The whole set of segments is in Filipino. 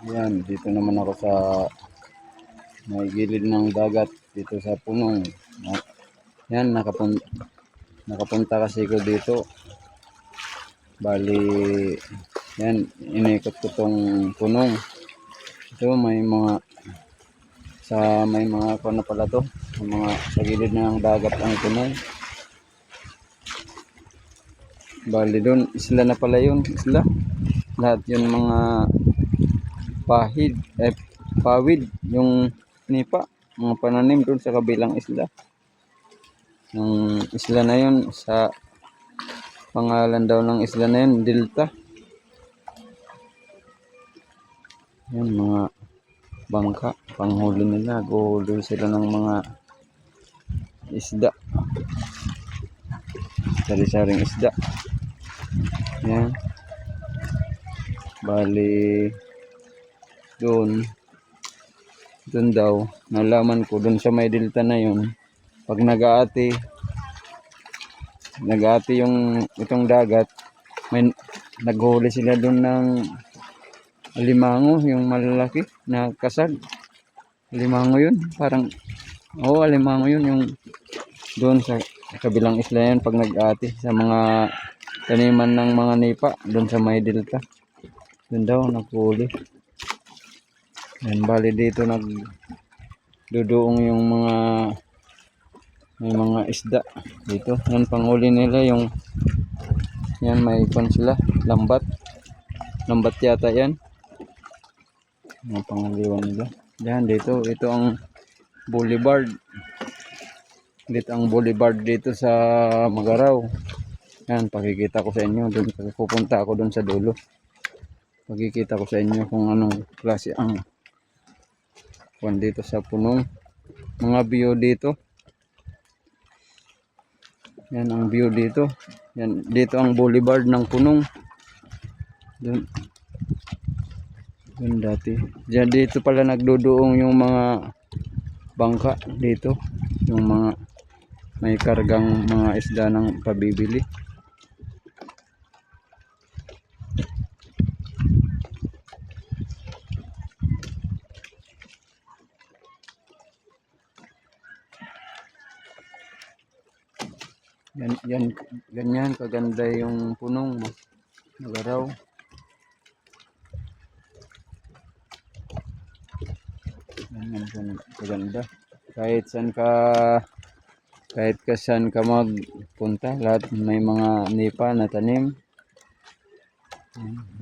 Yan, dito naman ako sa may gilid ng dagat dito sa punong. Yan, nakapunta kasi ko dito. Bali, yan, inikot ko tong punong. Ito may mga kuno pala to, sa gilid ng dagat ang punong. Bali doon, isla na pala yun, isla. Lahat yun mga pawid, yung nipa, mga pananim doon sa kabilang isla. Yung isla na yun, sa pangalan daw ng isla na yun, Delta. Yan, mga bangka, panghuli nila, guhuli sila ng mga isda, sari-saring isda. Yan, bali doon daw nalaman ko doon sa may delta na yun, pag nag-aati yung itong dagat, may naghuli sila doon ng alimango, yung malalaki na kasag. Alimango yun, parang alimango yun, yung doon sa kabilang isla yan, pag nag-aati sa mga taniman ng mga nipa doon sa may delta, doon daw naghuli. Yan, bali dito nagduduong yung may mga isda dito. Yan, panghuli nila yung yan, may ikon sila, lambat yata yan, yung panghuliwan nila. Yan, dito, ito ang boulevard. Dito ang boulevard dito sa Magaraw. Yan, pakikita ko sa inyo doon, pupunta ako doon sa dulo. Pakikita ko sa inyo kung anong klase ang dito sa punong, mga view dito. Yan ang view dito. Yan, dito ang boulevard ng punong. Doon dati. Diyan, dito pala nagduduong yung mga bangka dito. Yung mga may kargang mga isda ng pabibili. Yan, ganyan kaganda yung punong Magaraw. Yan kaganda. Kahit saan ka magpunta, lahat may mga nipa na tanim.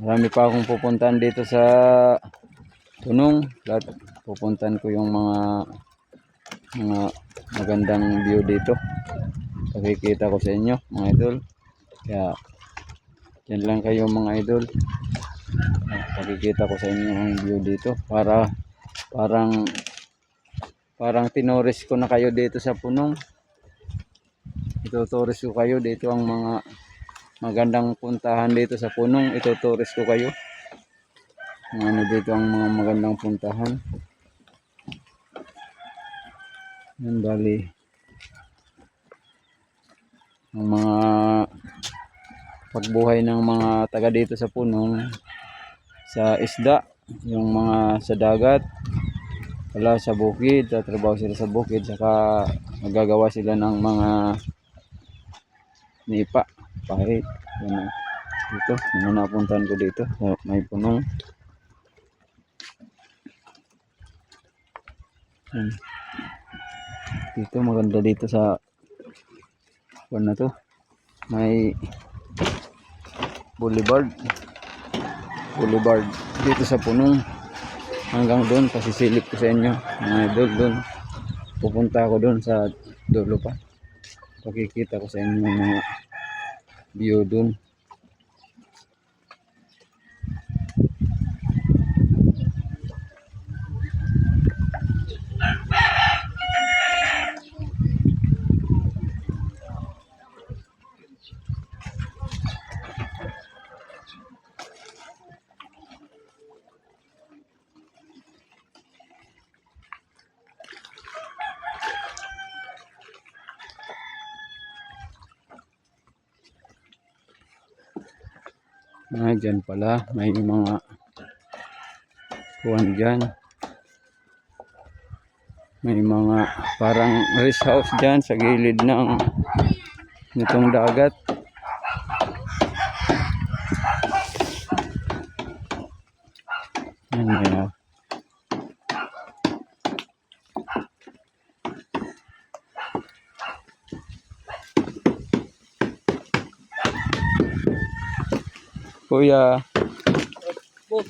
Marami pa akong pupuntahan dito sa punong. Lahat pupuntahan ko yung mga magandang view dito. Pakikita ko sa inyo mga idol. Kaya yan lang kayo mga idol. Pakikita ko sa inyo ang view dito. Parang tinoris ko na kayo dito sa punong. Ituturis ko kayo dito ang mga magandang puntahan dito sa punong. Ituturis ko kayo. Dito ang mga magandang puntahan. Yan, bali ang mga pagbuhay ng mga taga dito sa punong, sa isda, yung mga sa dagat, wala sa bukid, tatrabaho sila sa bukid, saka magagawa sila ng mga nipa, pahit. Yan, dito, napuntahan ko dito, may punong. Yan. Dito, maganda dito sa na to, may boulevard dito sa punong. Hanggang doon, pasisilip ko sa inyo mga idol. Doon pupunta ako doon sa dulo pa, pakikita ko sa inyo mga view doon. Dyan pala may mga kuwan dyan. May mga parang rest house dyan sa gilid ng nitong dagat. Yan, yan. Kuya. Boss.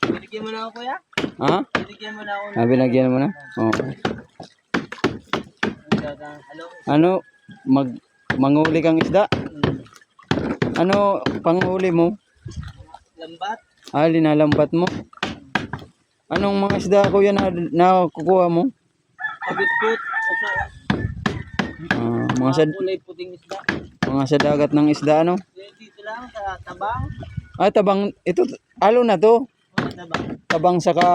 Binigyan mo na ako, kuya? Ha? Binigyan mo na ako. Binagyan mo na? Oo. Hello? Ano? Manghuli kang isda? Ano panghuli mo? Lambat? Linalambat mo? Anong mga isda kuya na kukuha mo? Pabitput? Mga sa Kulay puting isda? mga sa dagat ng isda ano? Dito lang sa tabang. Tabang ito alo na to. Tabang. Tabang saka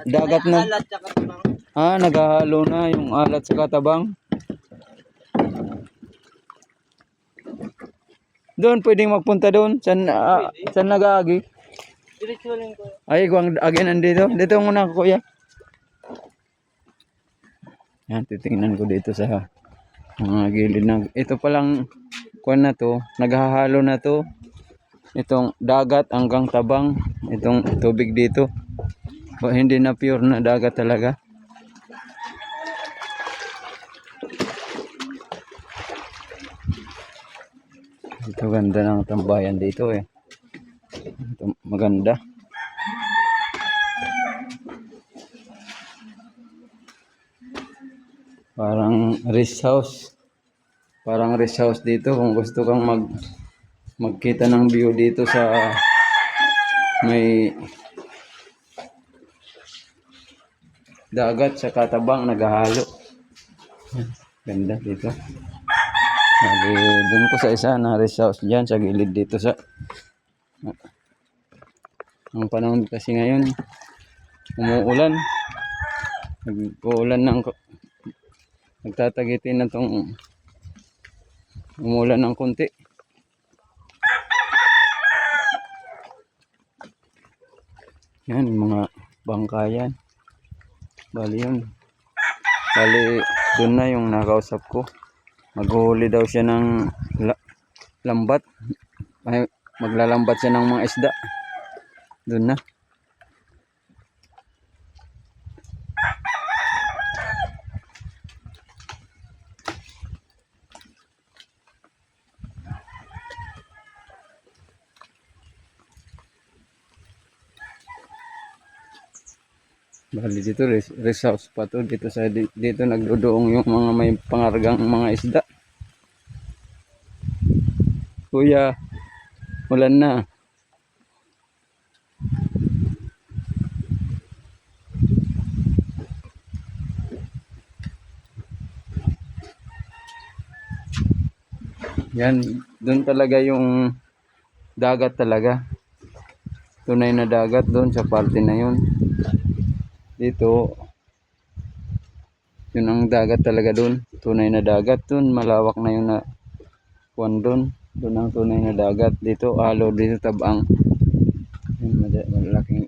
dagat na. Alat tsaka tabang. Naghahalo na yung alat saka tabang. Doon pwedeng magpunta doon. San nag-aagi? Diretso lang ko. Ay, kung agi nandito. Dito muna ako kuya. Yan, titingnan ko dito sa mga gilid na. Ito palang kuwan na to. Naghahalo na to. Itong dagat hanggang tabang. Itong tubig dito. Hindi na pure na dagat talaga. Ito ganda ng tambayan dito eh. Ito, maganda. Parang rest house. Parang rest house dito kung gusto kang magkita ng view dito sa may dagat sa katabang naghahalo. Ganda dito. Doon ko sa isa na rest house dyan sa gilid dito sa ang panahon kasi ngayon umuulan. Nag-uulan ng nagtatagitin na tong umulan ng konti. Yan mga bangkayan. Bali yun. Bali doon na yung nakausap ko. Maghuhuli daw siya ng lambat. Ay, maglalambat siya ng mga isda. Doon na. Bali dito rest house pa to dito dito nagdodoong yung mga may pangargang mga isda. Kuya, ulan na. Yan, doon talaga yung dagat talaga. Tunay na dagat doon sa parte na yun. Dito, yun ang dagat talaga doon. Tunay na dagat doon. Malawak na yun na kuwan doon. Doon ang tunay na dagat. Dito, dito tabang. Malaking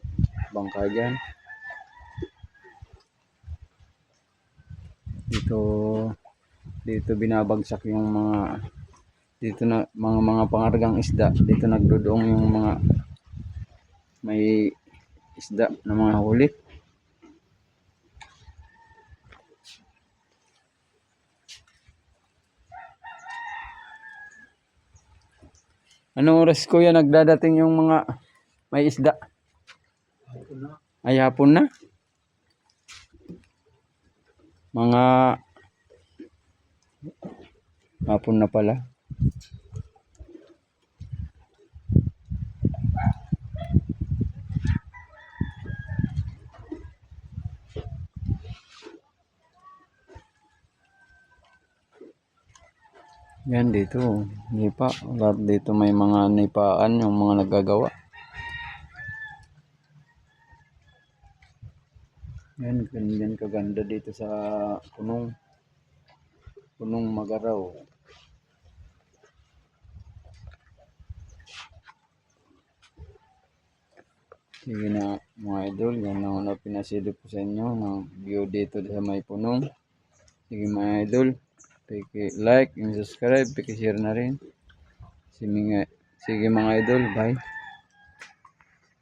bangka dyan. Dito binabagsak yung mga dito na mga pangargang isda. Dito nagdodoong yung mga may isda na mga huli. Anong oras kuya nagdadating yung mga may isda? Ay hapon na? Mga hapon na pala. Yan dito, nipa. Lahat dito may mga nipaan yung mga naggagawa. Yan, ganyan kaganda dito sa punong Magaraw. Sige na mga idol, yan lang na pinasilip ko sa inyo ng view dito sa may punong. Sige mga idol, like and subscribe, share na rin. Sige mga idol, bye.